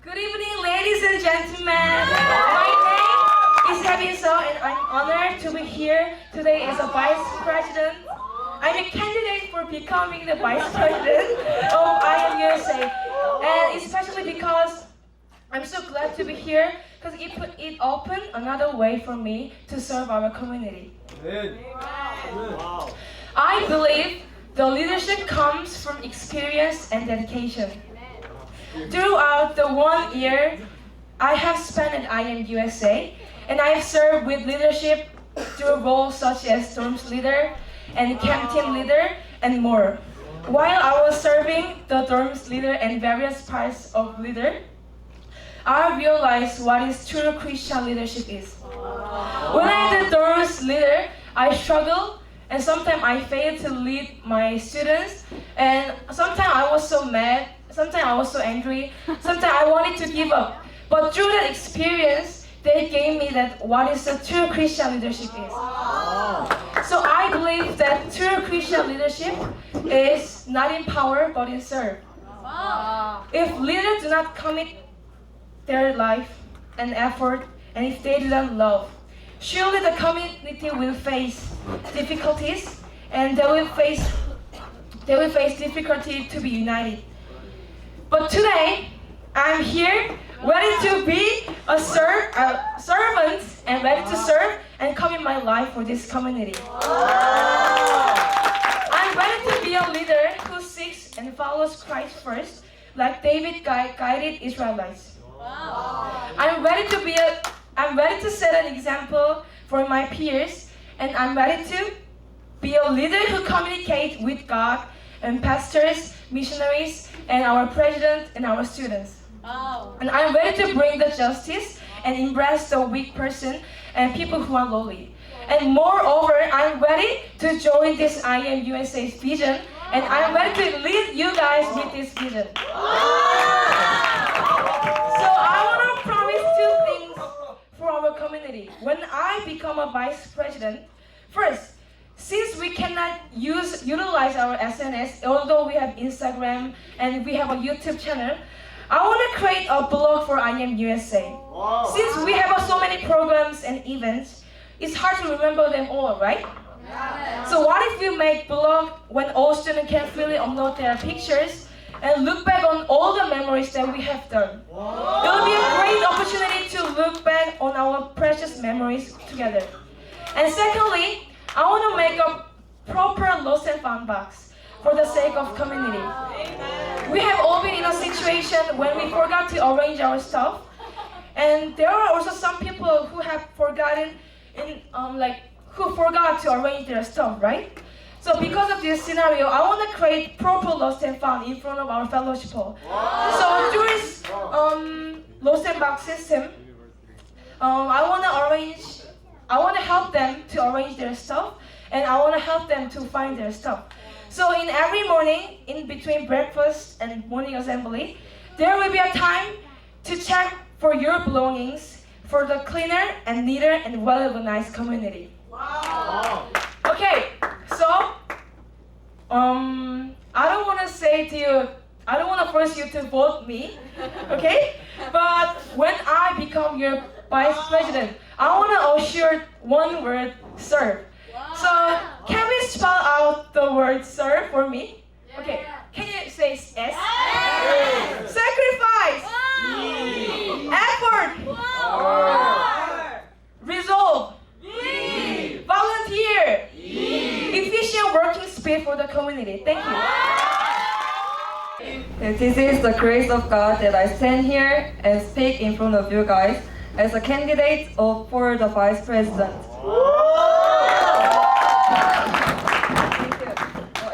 Good evening, ladies and gentlemen. My name is Imusa, and I'm honored to be here today as a vice president. I'm a candidate for becoming the vice president of Imusa, and especially because I'm so glad to be here because it opened another way for me to serve our community. I believe the leadership comes from experience and dedication. Throughout the 1 year I have spent at IMUSA, and I have served with leadership through roles such as dorms leader and camp team leader and more. While I was serving the dorms leader and various parts of leader, I realized what is true Christian leadership is. When I did dorms leader, I struggled, and sometimes I failed to lead my students, and sometimes I was so mad, sometimes I was so angry, sometimes I wanted to give up. But through that experience, they gave me that what is the true Christian leadership is. So I believe that true Christian leadership is not in power but in serve. If leaders do not commit their life and effort, and if they do not love, surely the community will face difficulties, and they will face difficulty to be united. But today, I'm here ready to be a servant and ready to serve and commit my life for this community. I'm ready to be a leader who seeks and follows Christ first, like David guided Israelites. I'm ready to set an example for my peers, and I'm ready to be a leader who communicates with God and pastors, missionaries, and our president and our students. And I'm ready to bring the justice and embrace the weak person and people who are lowly. And moreover, I'm ready to join this IMUSA's vision, and I'm ready to lead you guys with this vision. So I want to promise 2 things for our community. When I become a vice president, first, since we cannot utilize our SNS, although we have Instagram and we have a YouTube channel, I want to create a blog for IMUSA. Since we have so many programs and events, it's hard to remember them all, right? So what if we make blog when all students can freely upload their pictures and look back on all the memories that we have done? It will be a great opportunity to look back on our precious memories together. And secondly, I want to make a proper lost and found box for the sake of community. We have all been in a situation when we forgot to arrange our stuff, and there are also some people who have forgotten who forgot to arrange their stuff, right? So because of this scenario, I want to create proper lost and found in front of our fellowship hall. So through this lost and box system, I want to help them to arrange their stuff, and I want to help them to find their stuff. So in every morning, in between breakfast and morning assembly, there will be a time to check for your belongings for the cleaner and neater and well-organized community. Okay, so I don't want to force you to vote me, okay? But when I become your vice president, I want to assure one word: serve. So can we spell out the word serve for me? Okay, can you say S? Sacrifice. Effort. Resolve. Volunteer. Efficient working spirit for the community. Thank you. This is the grace of God that I stand here and speak in front of you guys as a candidate for the vice president. Thank you.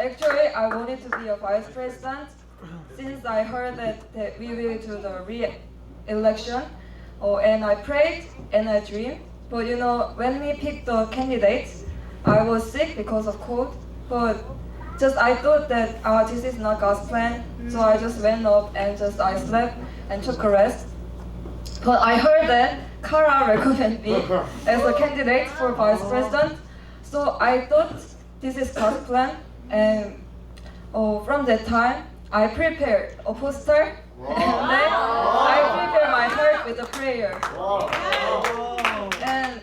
Actually, I wanted to be a vice president since I heard that we will do the re-election. And I prayed and I dreamed. But when we picked the candidates, I was sick because of cold. But I thought that this is not God's plan. So I just went up and I slept and took a rest. But I heard that Kara recommended me as a candidate for vice president. So I thought this is God's plan. And from that time, I prepared a poster. And then I prayer. And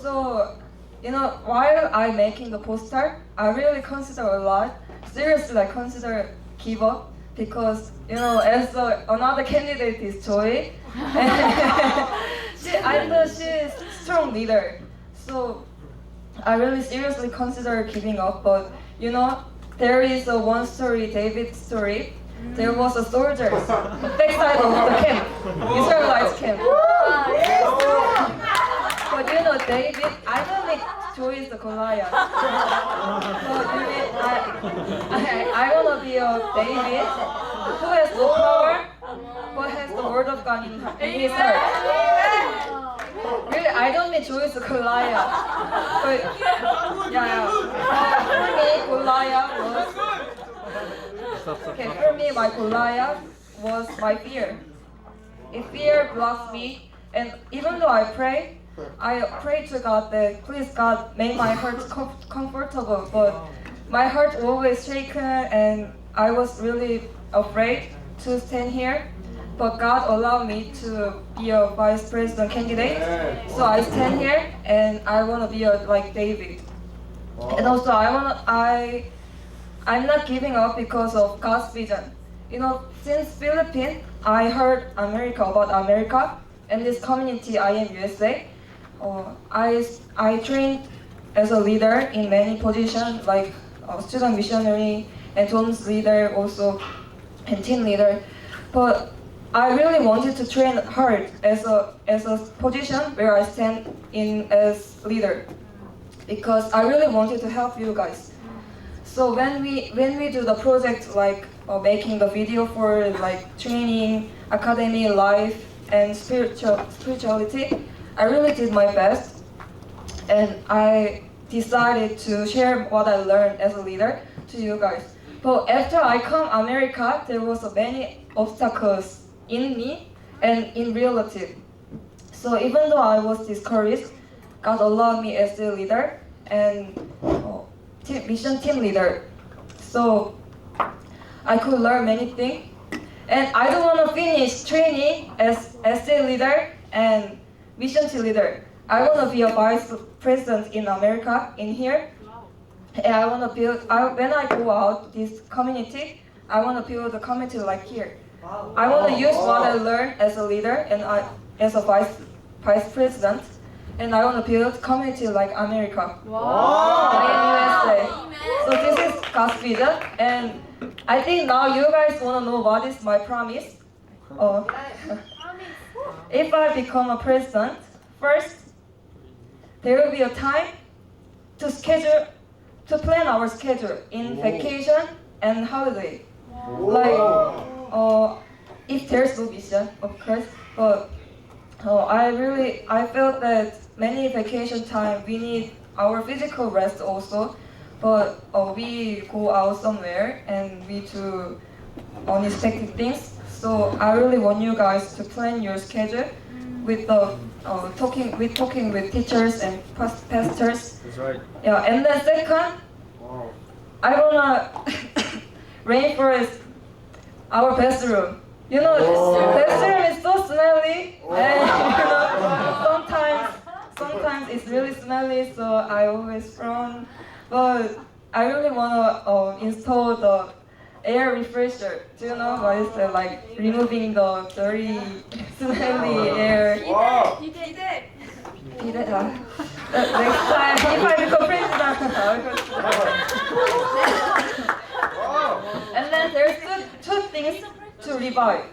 so, you know, while I'm making the poster, I really consider a lot. Seriously, I consider give up because, you know, as another candidate is Joy, I know she's strong leader. So I really seriously consider giving up. But you know, there is a one story, David story. There was a soldier backside of the camp, Israelite camp. But you know, David, I don't think Joy is the Goliath. But you mean, I wanna be a David who has no power, but has the word of God in his heart. Really, I don't mean Joy is the Goliath. But yeah. For me, Goliath was. Okay, for me, my Goliath was my fear. If fear blocks me, and even though I pray to God that please God make my heart comfortable, but my heart always shaken and I was really afraid to stand here. But God allowed me to be a vice president candidate, so I stand here and I want to be like David. And also I'm not giving up because of God's vision. You know, since Philippines, I heard about America and this community IM USA. I trained as a leader in many positions like student missionary and homes leader also and team leader. But I really wanted to train hard as a position where I stand in as leader because I really wanted to help you guys. So when we do the project like making the video for like training, academy, life, and spirituality, I really did my best, and I decided to share what I learned as a leader to you guys. But after I come America, there was many obstacles in me and in reality. So even though I was discouraged, God allowed me as the leader and mission team leader. So I could learn many things. And I don't want to finish training as the leader and mission team leader. I want to be a vice president in America, in here. And I want to build, when I go out this community, I want to build a community like here. I want to use what I learned as a leader and as a vice president. And I want to build community like America, like in USA. So this is God's vision, and I think now you guys want to know what is my promise. If I become a president, first there will be a time to plan our schedule in vacation and holiday. Like if there's no vision, of course, but I felt that many vacation time we need our physical rest also, but we go out somewhere and we do unexpected things. So I really want you guys to plan your schedule with the talking with teachers and pastors. That's right. Yeah, and then second, I wanna rainforest our bathroom. You know, bathroom is so smelly, and you know, sometimes it's really smelly, so I always run. But I really wanna install the air refresher. Do you know what is that? Like removing the dirty, smelly air. Next time, if I become president, and then there's two things to revive.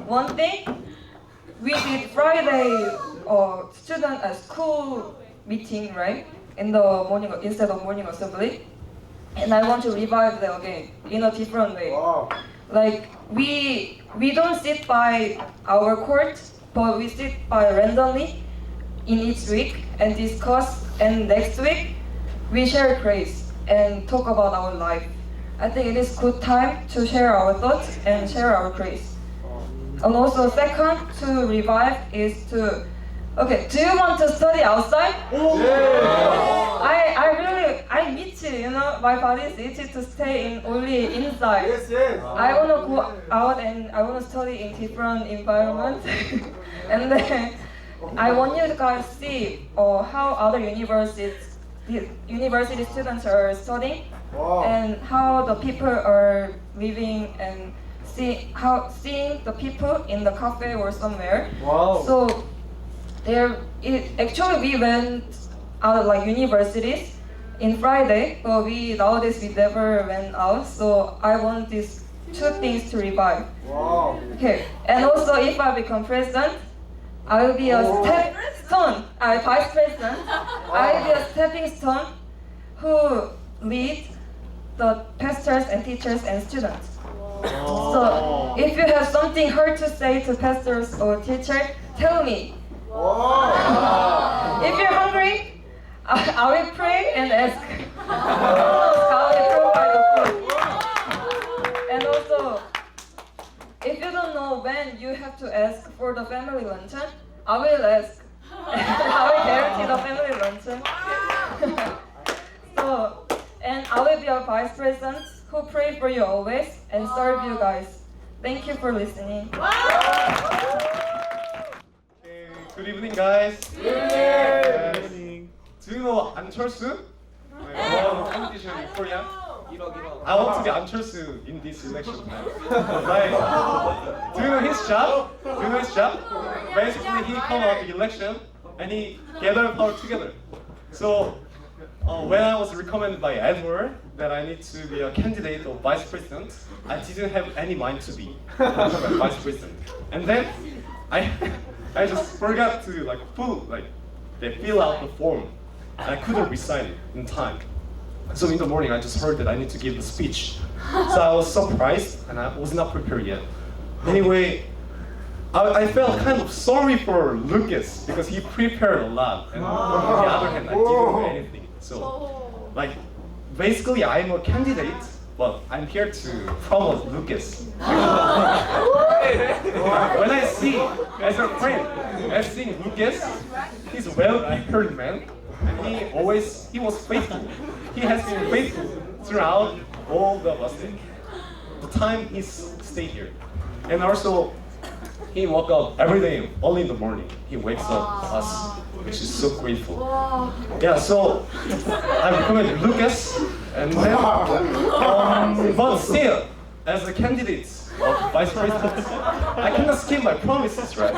One thing, we did Friday student school meeting, right? In the morning instead of morning assembly, and I want to revive that again in a different way. Like we don't sit by our court, but we sit by randomly in each week and discuss. And next week we share grace and talk about our life. I think it is good time to share our thoughts and share our grace. And also second to revive is to Okay, do you want to study outside? I miss it, you know, my body is itchy to stay in only inside. yes. I want to go out and I want to study in different environments. And then I want you guys to see how other university students are studying Wow. and how the people are living and seeing the people in the cafe or somewhere. Wow. So actually we went out like universities in Friday, but nowadays we never went out. So I want these two things to revive. Wow. Okay, and also if I become president, I will be a stepping stone. Vice president. I will be a stepping stone who lead the pastors and teachers and students. So if you have something hard to say to pastors or teachers, tell me. Wow. If you're hungry, I will pray and ask. God will provide the food. And also, if you don't know when you have to ask for the family luncheon, I will ask. I will guarantee the family luncheon. So, and I will be a vice president who pray for you always and serve you guys. Thank you for listening. Okay, good evening, guys. Yes. Do you know An철수? Competition in Korea. I want to be An철수 in this election time. Like, do you know his job? Basically, he come out the election and he gather power together. So, when I was recommended by Edward that I need to be a candidate of vice president, I didn't have any mind to be vice president. And then I just forgot to fill out the form. And I couldn't resign in time. So in the morning, I just heard that I need to give the speech. So I was surprised, and I was not prepared yet. Anyway, I felt kind of sorry for Lucas because he prepared a lot, and on the other hand, I didn't do anything. So, basically, I'm a candidate, but I'm here to promote Lucas. When I see, as a friend, as seeing Lucas, he's a well-prepared man. And he was faithful. He has been faithful throughout all the time he stayed here. And also, he woke up every day, early in the morning. He wakes up us, which is so grateful. Yeah, so I recommend Lucas. And then, but still, as a candidate of vice president, I cannot skip my promises, right?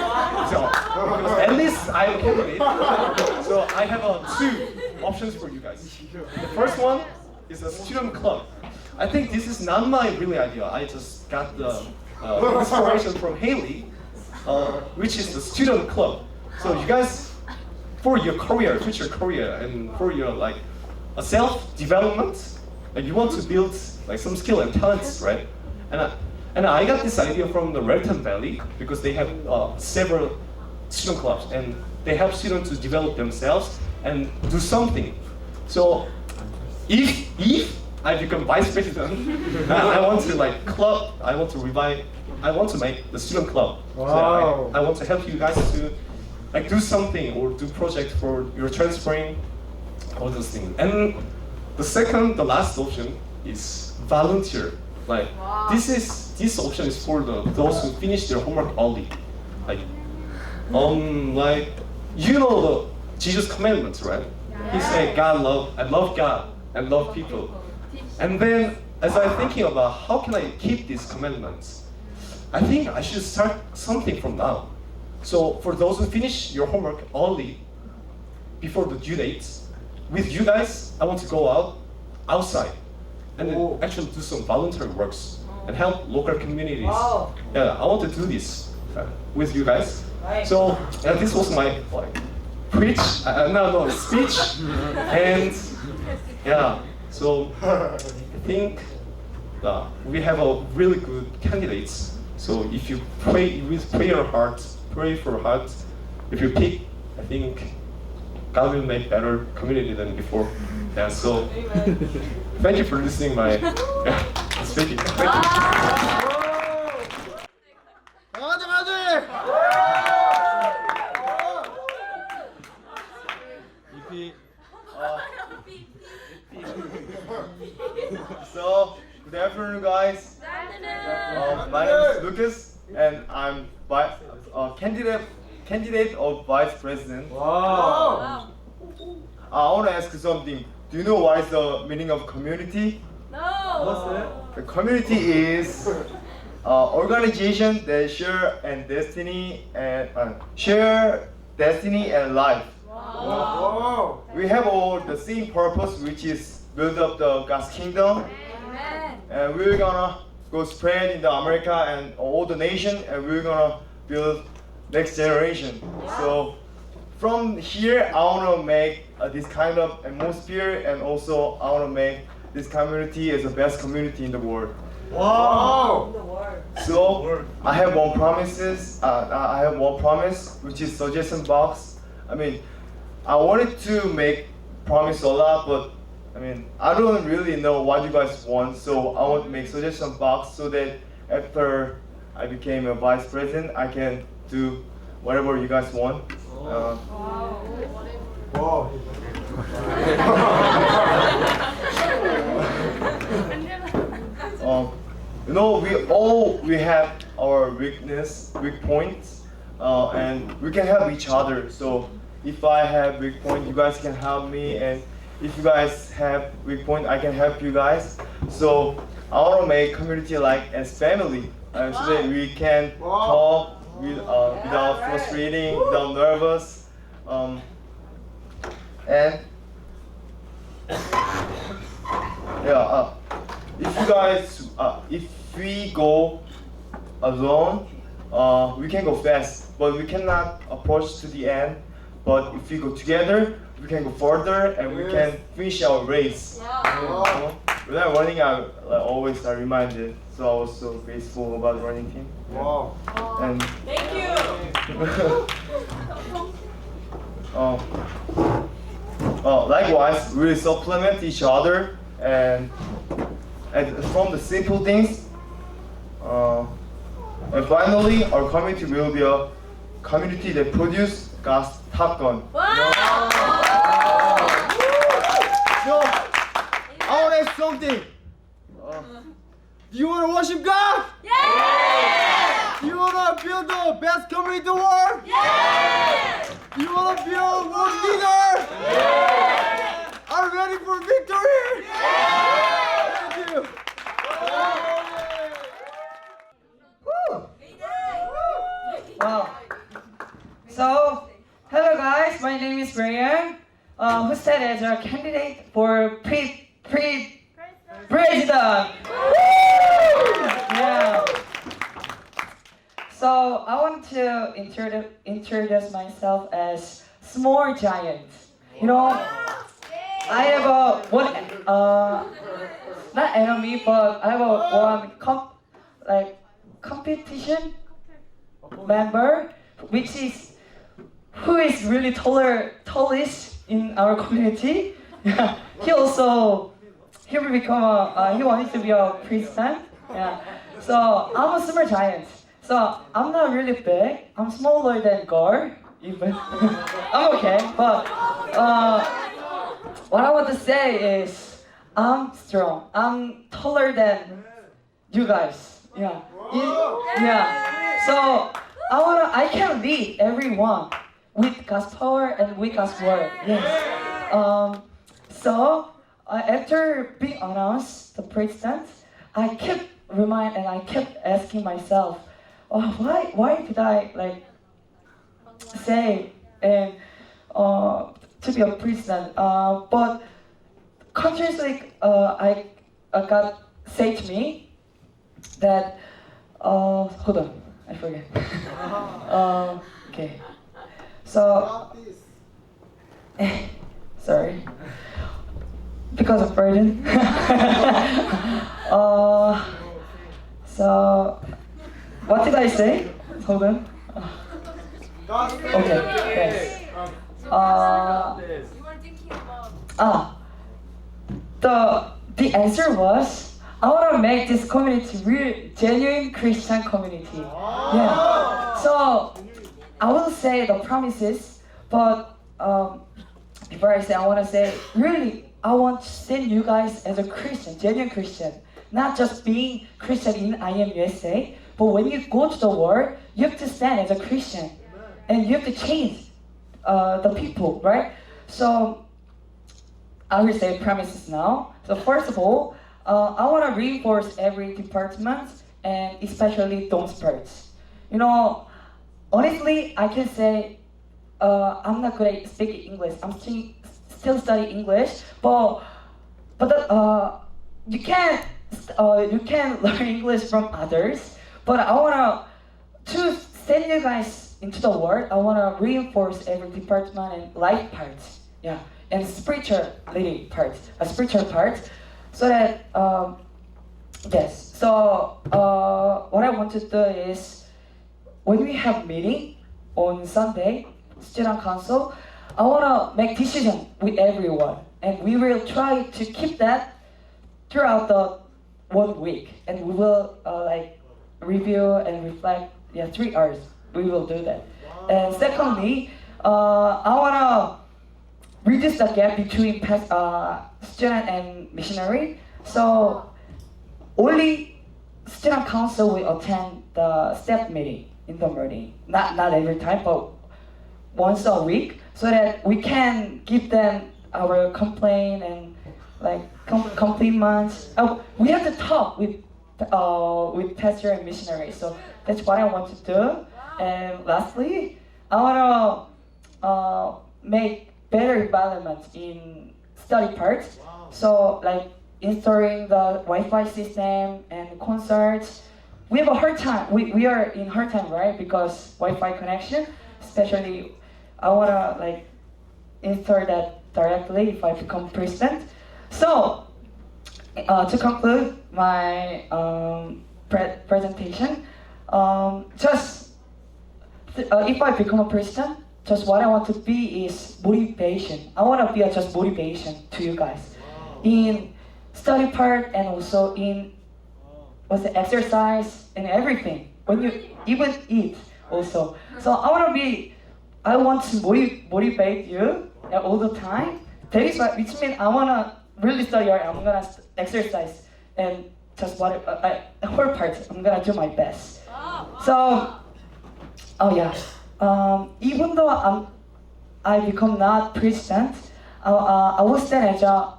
So, because at least I'm a candidate. So I have two options for you guys. The first one is a student club. I think this is not my really idea. I just got the inspiration from Haley, which is the student club. So you guys, for your career, future career, and for your a self-development, you want to build some skill and talents, right? And I got this idea from the Relton Valley because they have several student clubs and they help students to develop themselves and do something. So if I become vice president, I want to I want to make the student club. Wow. So I want to help you guys to do something or do project for your transferring, all those things. And the last option is volunteer. This option is for those who finish their homework early. You know the Jesus commandments, right? He said, I love God and love people. And then as I'm thinking about how can I keep these commandments, I think I should start something from now. So for those who finish your homework early, before the due dates, with you guys, I want to go outside and then actually do some voluntary works and help local communities. Wow. Yeah, I want to do this with you guys. So this was my speech, and yeah. So I think we have a really good candidates. So if you pray with prayer heart, pray for heart. If you pick, I think God will make better community than before. Yeah. So thank you for listening my speaking. Thank you. 강아지! and I'm candidate of vice president. Wow. I want to ask you something. Do you know what is the meaning of community? What's that? The community is organization that share destiny and life. Wow. We have all the same purpose, which is build up the God's kingdom. And we're gonna go spread in the America and all the nation, and we're gonna build next generation. So from here, I wanna make this kind of atmosphere, and also I wanna make this community as the best community in the world. Wow. So I have one promises. I have one promise, which is suggestion box. I mean, I wanted to make promise a lot, but I mean, I don't really know what you guys want. So I want to make suggestion box so that after I became a vice president, I can do whatever you guys want. Wow. You know, we have our weak points, and we can help each other. So if I have weak point, you guys can help me, and if you guys have weak point, I can help you guys. So I want to make community like as family, so that we can talk without frustrating, without nervous, and yeah. If you guys, if we go alone, we can go fast, but we cannot approach to the end. But if we go together, we can go further, and we can finish our race. When I'm running, I always are reminded. So I was so grateful about running team. Wow. And Thank you. Likewise, we supplement each other, and from the simple things, and finally, our community will be a community that produces God's Top Gun. So, I want to ask something. Do you want to worship God? Yeah! Do you want to build the best community in the world? Yeah! Do you want to be a world leader? Yeah! Are you ready for victory? Yeah! Thank you. Wow. So, hello guys, my name is Brian, who said as a candidate for president. Yeah. So I want to introduce myself as small giant. You know, I have a one not enemy, but I have a one competition member, which is who is really tallest in our community. He will become he wanted to be a president. Yeah. So I'm a super giant. So I'm not really big. I'm smaller than girl even. I'm okay, but what I want to say is I'm strong. I'm taller than you guys. Yeah. Yeah. So I can lead everyone with God's power and with God's word. Yes. So after being announced the president, I kept asking myself, why did I say and to be a president? But consciously, I God said to me that hold on. I forget. Okay. So, sorry. Because of burden. So, what did I say? Hold on. Okay. Yes. You were thinking about. The answer was I want to make this community real, genuine Christian community. Yeah. So I will say the promises, but before I say, I want to say really, I want to send you guys as a Christian, genuine Christian, not just being Christian in IMUSA, But when you go to the world, you have to stand as a Christian, and you have to change the people, right? So I will say premises now. So first of all, I want to reinforce every department, and especially those parts. You know, honestly, I can say I'm not good at speaking English. I'm still studying English, but you can learn English from others. But I wanna to send you guys into the world. I wanna reinforce every department and life parts, yeah, and spirituality parts, spiritual parts, so that yes. So what I want to do is when we have meeting on Sunday, student council, I wanna make decision with everyone, and we will try to keep that throughout the 1 week, and we will like review and reflect. Yeah, 3 hours. We will do that. And secondly, I wanna reduce the gap between student and missionary. So only student council will attend the staff meeting in the morning. Not every time, but once a week, so that we can give them our complaint and like compliments. We have to talk with pastor and missionary. So that's what I want to do. And lastly, I want to make better environment in study parts. So like installing the Wi-Fi system and concerts. We have a hard time. We are in hard time, right? Because Wi-Fi connection, especially, I want to like install that directly if I become president. So to conclude my presentation, just if I become a president, just what I want to be is motivation. I want to be just motivation to you guys in study part and also in exercise and everything. When you even eat also. So I want to motivate you all the time. That is why, which means I want to really study hard. I'm gonna exercise and just whole part. I'm gonna do my best. So, oh yeah. Even though I become not president, I will stand as a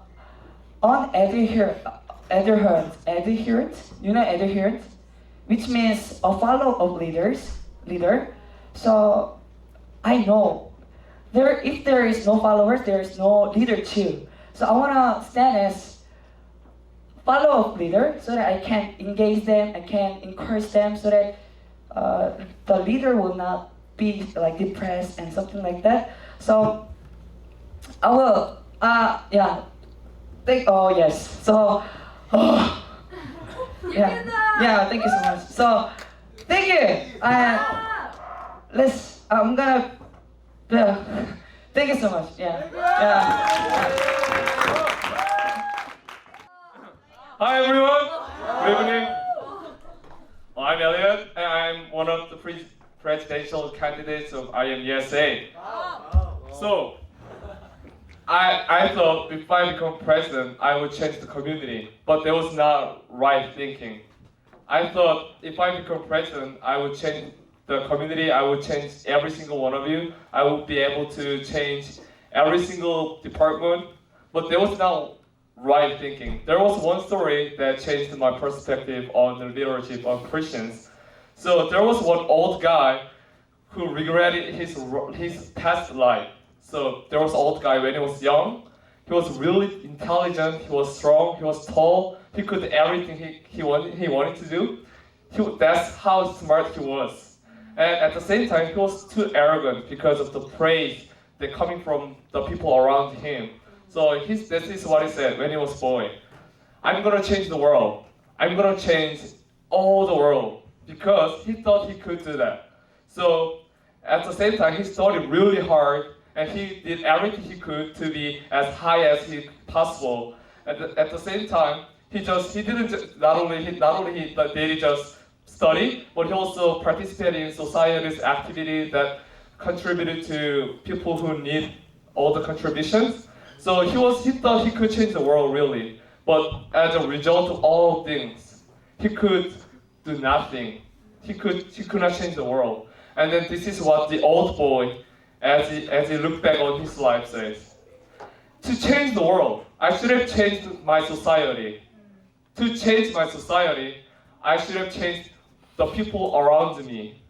adherent. You know adherent, which means a follower of leader. So I know if there is no followers, there is no leader too. So I wanna stand as follower of leader, so that I can engage them, I can encourage them, so that the leader will not be like depressed and something like that. So I will, yeah. Oh yes. So, yeah. Thank you so much. So, thank you. I'm gonna. Thank you so much. Yeah. Hi everyone. Good evening. I'm Elliot, and I'm one of the presidential candidates of IMUSA. So, I thought if I become president, I would change the community, but that was not right thinking. I thought if I become president, I would change the community, I would change every single one of you. I would be able to change every single department, but that was not right thinking. There was one story that changed my perspective on the leadership of Christians. So there was one old guy who regretted his past life. So there was an old guy when he was young. He was really intelligent, he was strong, he was tall, he could do everything he wanted to do. That's how smart he was. And at the same time, he was too arrogant because of the praise that coming from the people around him. So this is what he said when he was a boy. I'm gonna change the world. I'm gonna change all the world, because he thought he could do that. So at the same time, he studied really hard, and he did everything he could to be as high as possible. At the same time, he didn't not only did he just study, but he also participated in society's activity that contributed to people who need all the contributions. So he thought he could change the world really, but as a result of all things, he could do nothing. he could not change the world. And then this is what the old boy, as he looked back on his life, says: to change the world, I should have changed my society. To change my society, I should have changed the people around me.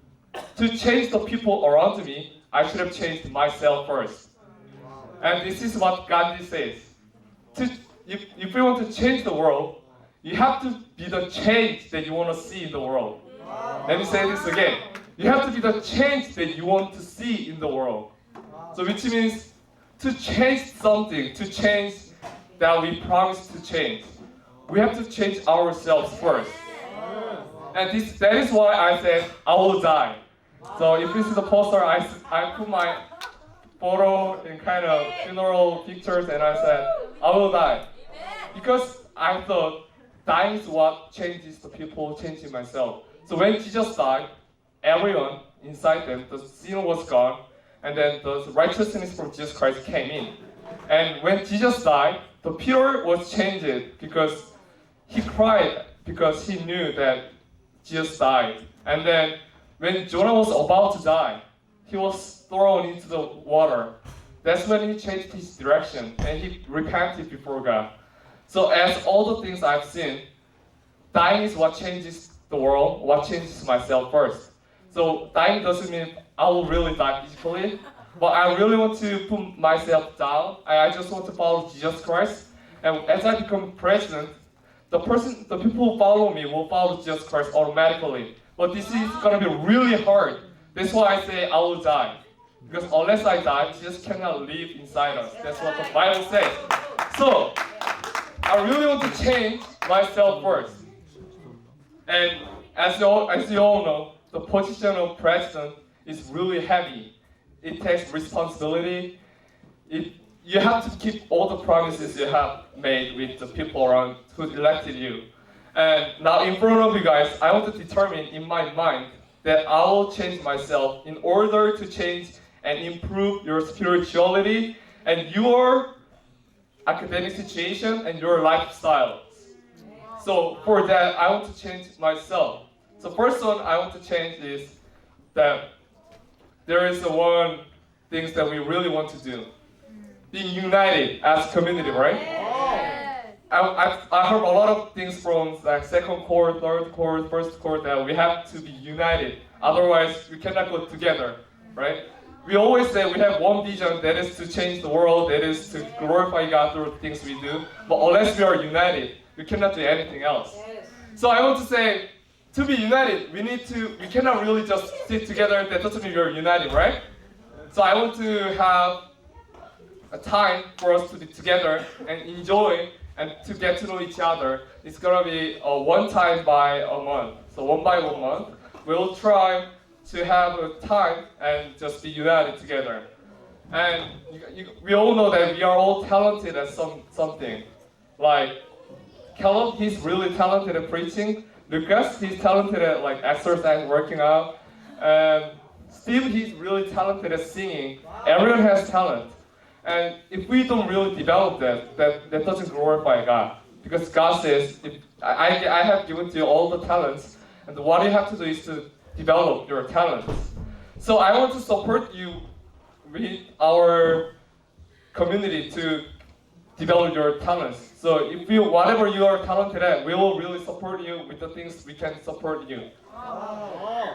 To change the people around me, I should have changed myself first. And this is what Gandhi says. If you want to change the world, you have to be the change that you want to see in the world. Let me say this again. You have to be the change that you want to see in the world. So which means to change something, to change that we promise to change, we have to change ourselves first. And that is why I said, I will die. So if you see the poster, I put my photo in kind of funeral pictures, and I said, I will die. Because I thought dying is what changes the people, changing myself. So when Jesus died, everyone inside them, the sin was gone, and then the righteousness from Jesus Christ came in. And when Jesus died, the Peter was changed because he cried because he knew that Jesus died. And then when Jonah was about to die, he was thrown into the water. That's when he changed his direction and he repented before God. So as all the things I've seen, dying is what changes the world, what changes myself first. So dying doesn't mean I will really die physically, but I really want to put myself down. I just want to follow Jesus Christ. And as I become president, the people who follow me will follow Jesus Christ automatically. But this is gonna be really hard. That's why I say I will die. Because unless I die, Jesus cannot live inside us. That's what the Bible says. So, I really want to change myself first. And as you all know, the position of president is really heavy. It takes responsibility. You have to keep all the promises you have made with the people around who elected you. And now in front of you guys, I want to determine in my mind that I will change myself in order to change and improve your spirituality and your academic situation and your lifestyle. So for that, I want to change myself. So first one I want to change is that there is one thing that we really want to do. Being united as a community, right? I heard a lot of things from like second court, third court, first court that we have to be united. Otherwise, we cannot go together, right? We always say we have one vision, that is to change the world, that is to glorify God through the things we do. But unless we are united, we cannot do anything else. So I want to say, to be united, we cannot really just sit together. That doesn't mean we're united, right? So I want to have a time for us to be together and enjoy and to get to know each other. It's gonna be one time by a month. So 1 by 1 month, we'll try to have a time and just be united together. And we all know that we are all talented at something. Like Caleb, he's really talented at preaching. Lucas, he's talented at like exercise, working out. And Steve, he's really talented at singing. Everyone has talent. And if we don't really develop that doesn't glorify God. Because God says, I have given to you all the talents, and what you have to do is to develop your talents. So I want to support you with our community to develop your talents. So if whatever you are talented at, we will really support you with the things we can support you.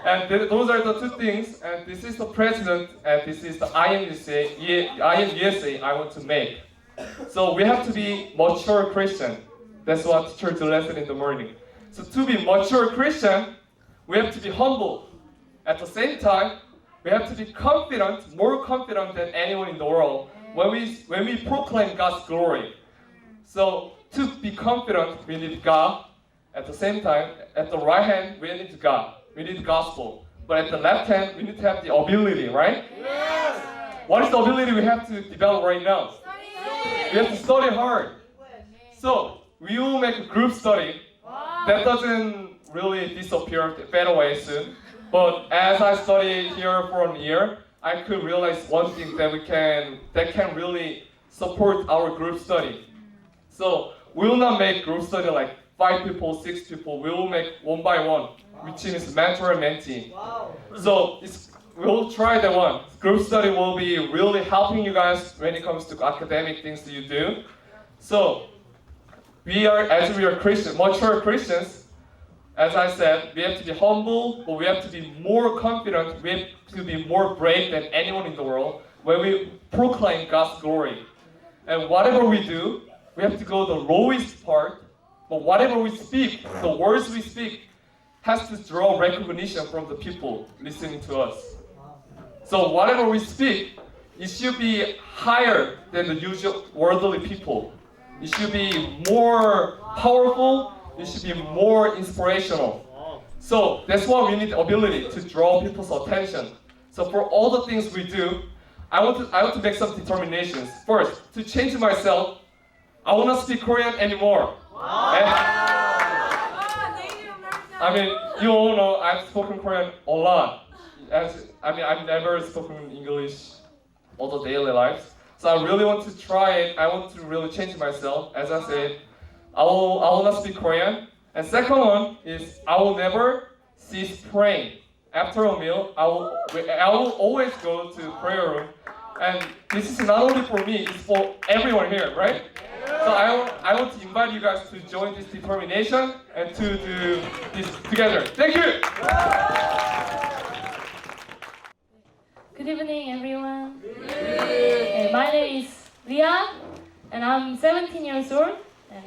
And those are the two things, and this is the president, and this is the IMUSA I want to make. So we have to be mature Christian. That's what teacher do lesson in the morning. So to be mature Christian, we have to be humble. At the same time, we have to be confident, more confident than anyone in the world when we proclaim God's glory. So to be confident, we need God. At the same time, at the right hand, we need God. We need the gospel. But at the left hand, we need to have the ability, right? Yes. What is the ability we have to develop right now? Study. We have to study hard. So we will make a group study. That doesn't really disappear, fade away soon. But as I study here for a year, I could realize one thing that can really support our group study. So we will not make group study like 5 people, 6 people. We will make one by one, which is mentor and mentee. So we'll try that one. Group study will be really helping you guys when it comes to academic things that you do. So as we are Christians, mature Christians, as I said, we have to be humble, but we have to be more confident, we have to be more brave than anyone in the world when we proclaim God's glory. And whatever we do, we have to go the lowest part, but whatever we speak, the words we speak, has to draw recognition from the people listening to us. So whatever we speak, it should be higher than the usual worldly people. It should be more powerful, it should be more inspirational. So that's why we need the ability to draw people's attention. So for all the things we do, I want to make some determinations. First, to change myself, I will not speak Korean anymore. I mean, you all know I've spoken Korean a lot. I've never spoken English all the daily life. So I really want to try it. I want to really change myself. As I said, I will not speak Korean. And second one is I will never cease praying. After a meal, I will always go to prayer room. And this is not only for me, it's for everyone here, right? So I want to invite you guys to join this determination and to do this together. Thank you! Good evening, everyone. My name is Leah, and I'm 17 years old. And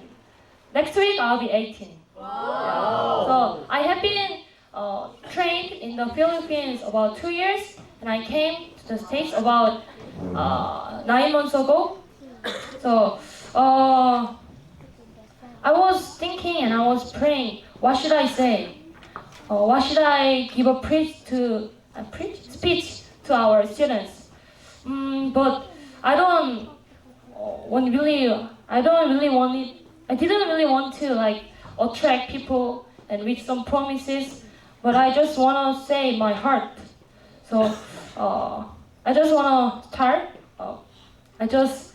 next week, I'll be 18. So I have been trained in the Philippines about 2 years, and I came to the States about 9 months ago. So I was thinking and I was praying, what should I say? What should I give a speech to our students? But I didn't really want to like attract people and with some promises, but I just want to say my heart. So I just want to start. I just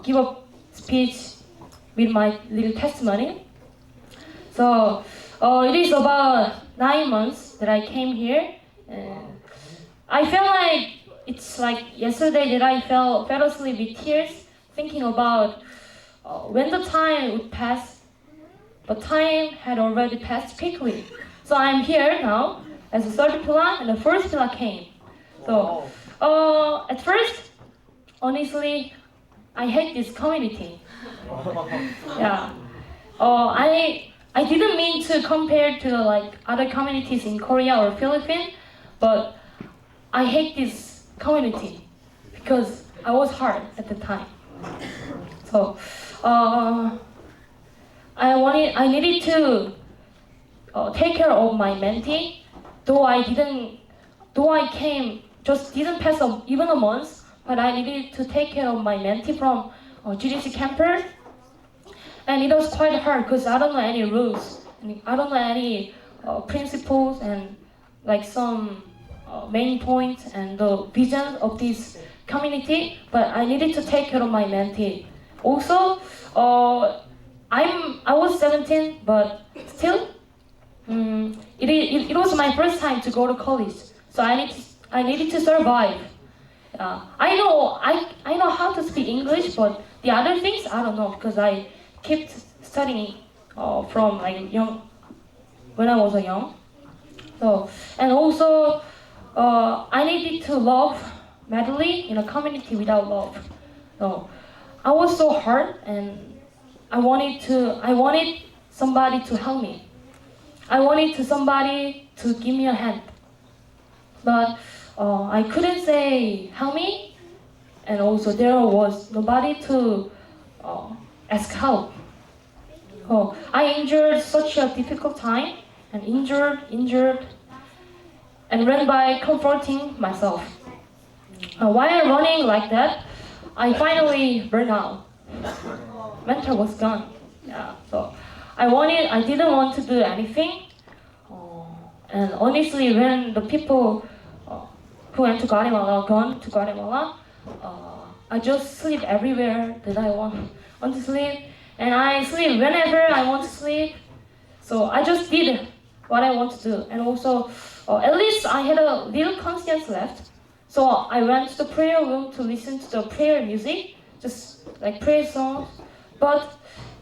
give a speech with my little testimony. So it is about 9 months that I came here, and I felt like it's like yesterday that I fell asleep with tears, thinking about when the time would pass. But time had already passed quickly. So I'm here now as a third pillar, and the first pillar came. So at first, honestly, I hate this community. Yeah. I didn't mean to compare to like other communities in Korea or Philippines, but I hate this community because I was hard at the time. So I needed to take care of my mentee, though I didn't pass even a month, but I needed to take care of my mentee from GDC campus. And it was quite hard because I don't know any rules, and I don't know any principles and like some main points and the vision of this community. But I needed to take care of my mentee. Also, I was 17, but still, it was my first time to go to college, so I needed to survive. I know how to speak English, but the other things I don't know because I kept studying from like young, when I was young. So and also I needed to love madly in a community without love. So I was so hard, and I wanted somebody to help me. I wanted somebody to give me a hand, but I couldn't say help me, and also there was nobody to ask help. I endured such a difficult time, and injured, and ran by comforting myself. While running like that, I finally burned out. Mentor was gone. Yeah, so I didn't want to do anything. And honestly, when the people who went to Guatemala, I just sleep everywhere that I want to sleep. And I sleep whenever I want to sleep. So I just did what I want to do, and also at least I had a little conscience left. So I went to the prayer room to listen to the prayer music, just like prayer songs. But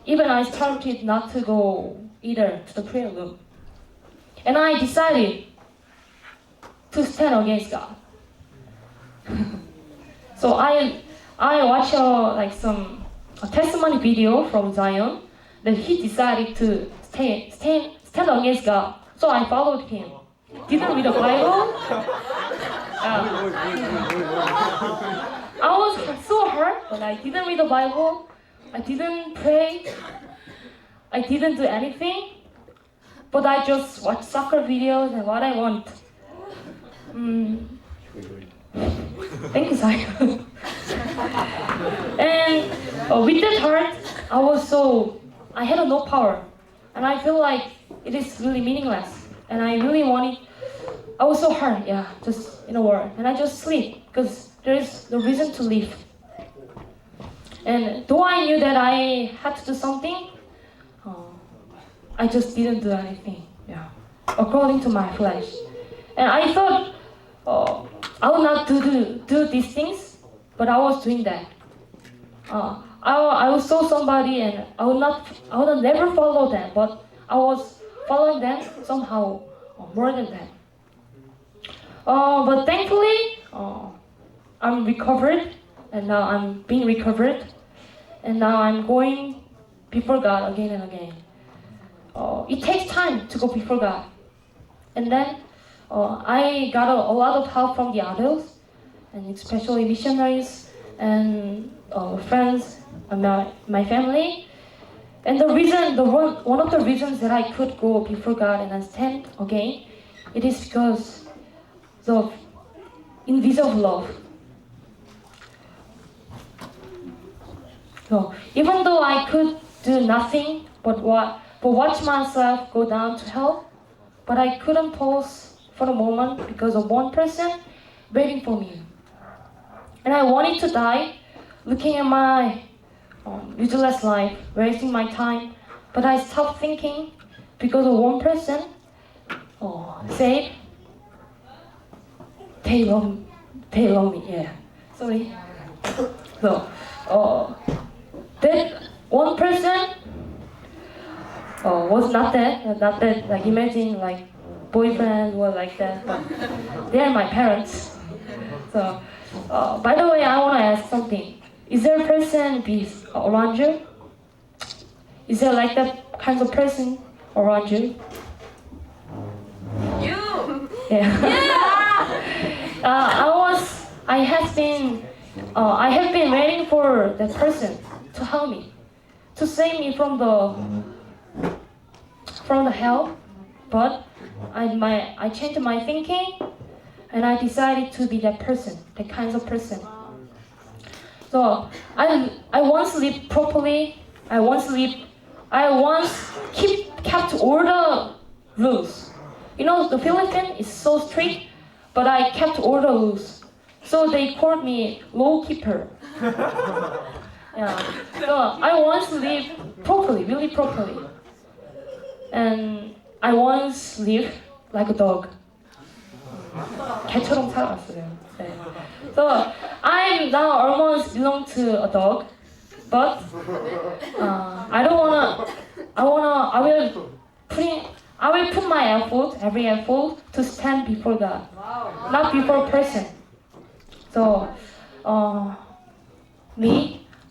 even I started not to go either to the prayer room, and I decided to stand against God. So I watched a testimony video from Zion that he decided to stand against God. So I followed him. Didn't read the Bible. I was so hurt, but I didn't read the Bible. I didn't pray. I didn't do anything. But I just watched soccer videos and what I want. Thank you, Zion. And with that heart, I had no power. And I feel like it is really meaningless. And I really I was so hard, just in a word. And I just sleep, because there is no reason to live. And though I knew that I had to do something, I just didn't do anything, according to my flesh. And I thought, I would not do these things, but I was doing that. I saw somebody and I would never follow them, but I was following them somehow more than that. But thankfully, I'm recovered, and now I'm being recovered, and now I'm going before God again and again. It takes time to go before God, and then I got a lot of help from the others, and especially missionaries and friends and my family. And one of the reasons that I could go before God and stand again, it is because of invisible love. So even though I could do nothing but watch myself go down to hell, but I couldn't pause for a moment because of one person waiting for me. And I wanted to die, looking at my useless life, wasting my time. But I stopped thinking because of one person said, they love me, sorry. So, that one person was not that, like imagine like boyfriend or like that, but they are my parents. So, by the way, I want to ask something. Is there a person around you? Is there like that kind of person around you? You. I have been waiting for that person to help me, to save me from the hell, but I changed my thinking, and I decided to be that person, that kind of person. So I once lived properly. I once kept all the rules. You know, the Philippines is so strict, but I kept all the rules. So they called me law keeper. So I once lived properly, really properly. And I once lived like a dog. 개처럼 살아왔어요. 네. So I'm now almost belong to a dog, but I will put my every effort to stand before God, not before a person. So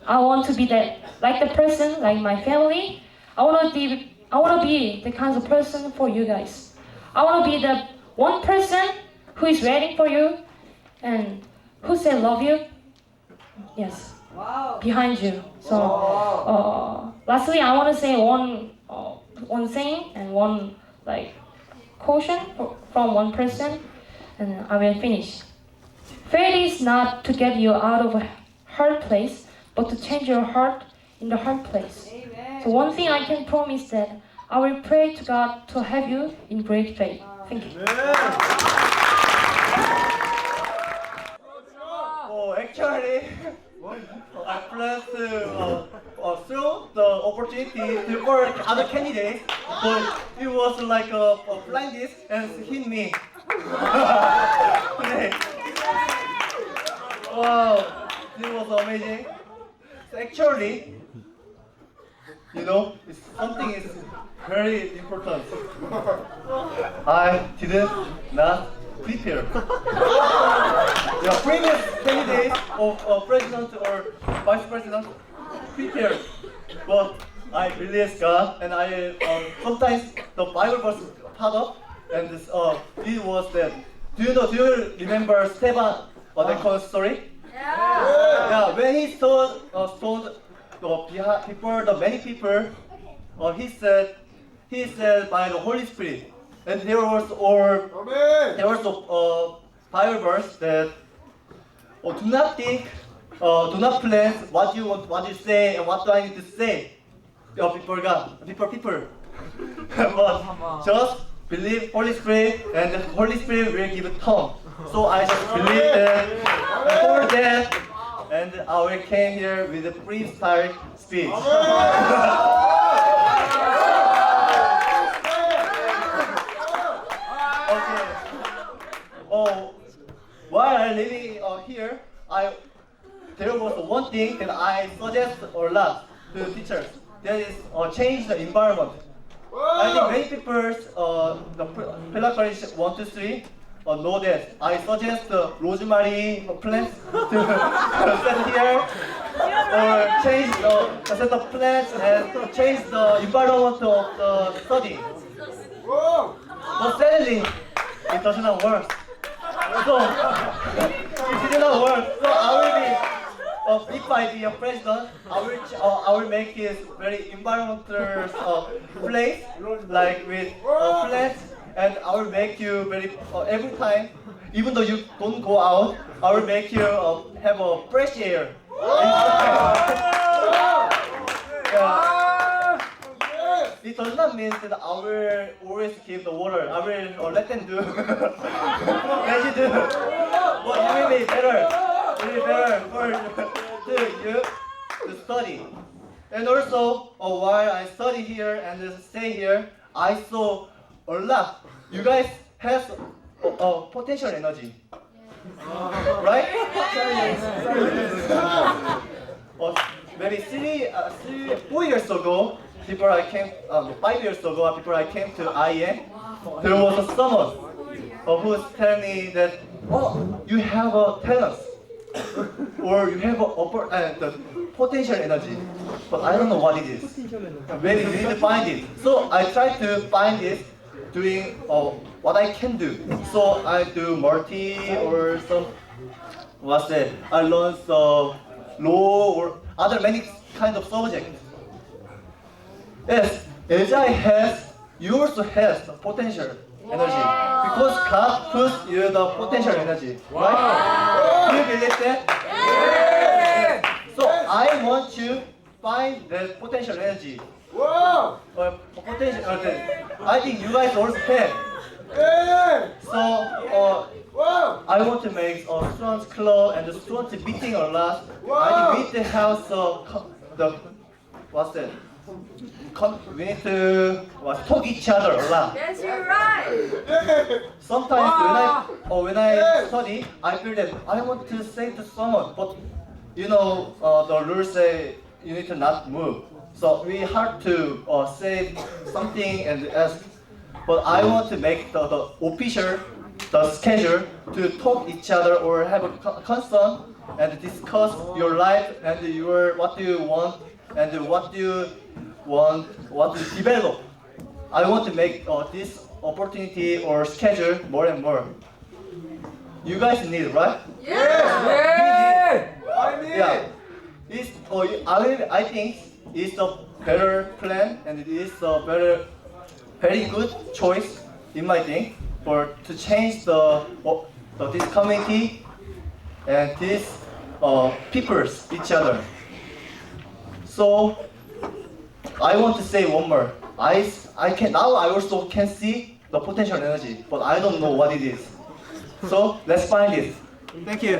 I want to be like the person, like my family. I want to be the kind of person for you guys. I want to be the one person who is waiting for you and who say love you. Yes. Wow. Behind you. So lastly, I want to say one thing and one caution from one person, and I will finish. Faith is not to get you out of a hard place, but to change your heart in the hard place. Amen. So one thing I can promise that I will pray to God to have you in great faith. Thank you. Actually, I plan to throw the opportunity to work other candidates. but it was like a blind disc and hit me. 네. Wow, it was amazing. Actually, you know, something is very important. I did not prepare. The previous candidates of president or vice president prepared, but I released God, and I sometimes the Bible verse pop up, and this, it was that. Do you remember Stephen Decon's story? Yeah. When he told before the many people, he said by the Holy Spirit, and there was a Bible verse that do not think, do not plan what you want, what you say, and what do I need to say. Before God, people. But just believe Holy Spirit, and the Holy Spirit will give a tongue. So I just believe that, for that, and I came here with a freestyle speech. Okay. Oh, while I'm living here, there was one thing that I suggest a lot to teachers. That is change the environment. I think many people, the Pillar College 1, 2, 3, know that. I suggest the rosemary plants to set here, or change the set of plants and change the environment of the study. But sadly, it does not work. So, it did not work. So I will be, if I be a president, I will make this very environmental place, like with plants, and I will make you very every time, even though you don't go out, I will make you have a fresh air. Yeah. It does not mean that I will always give the water. I will let them do. Let you do. But it will be better. It will be better for you to study. And also, while I study here and stay here, I saw a lot. You guys have potential energy, right? Maybe 4 years ago, before I came, 5 years ago, before I came to IEM, there was someone who was telling me that, you have a talent, or you have the potential energy, but I don't know what it is. Maybe you need to find it. So I tried to find it, doing what I can do. So I do multi or some, I learned law or other many kind of subjects. Yes, you also have the potential energy, because God puts you the potential energy, right? Do you believe that? Yes. So I want to find that potential energy. Potential. I think you guys also have. So I want to make a students club and the students meeting a lot. I think we need to have we need to talk each other a lot. Yes, you're right. Sometimes when I study, I feel that I want to say to someone, but the rules say you need to not move. So we have to say something and ask. But I want to make the official, the schedule to talk each other or have a concern and discuss your life and what do you want and what do you want, what to develop. I want to make this opportunity or schedule more and more. You guys need it, right? Yeah. Yeah. I think it's a better plan and it is a very good choice in my thing to change this community and these peoples each other. So I want to say one more. I also can see the potential energy, but I don't know what it is. So let's find it. Thank you.